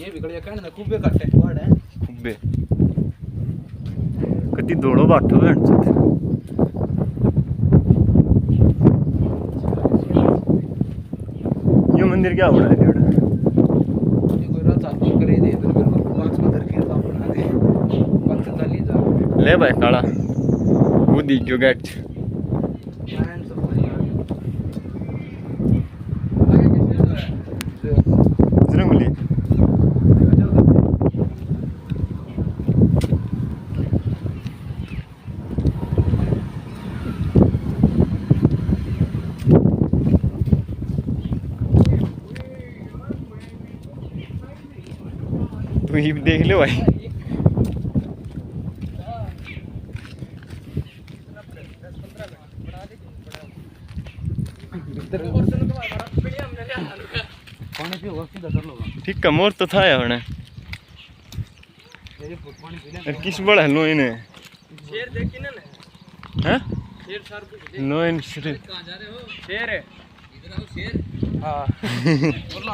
ये बिगड़िया कहने ना कुब्बे काटे वर्ड है कुब्बे कति दोड़ो बैठो है ये मंदिर क्या बना है ये कोई रात चालू करे दे इधर मेरे को पांच को धर के बना दे पांच चाली जा ले भाई काला वो दी जो गेट जरंगली तू ही देख ले भाई ठीक का मोर तो था यार किस बड़ा लो इन्हें शेर देखी ना हैं शेर सर लो इन शेर कहां जा रहे हो शेर है इधर आओ शेर हां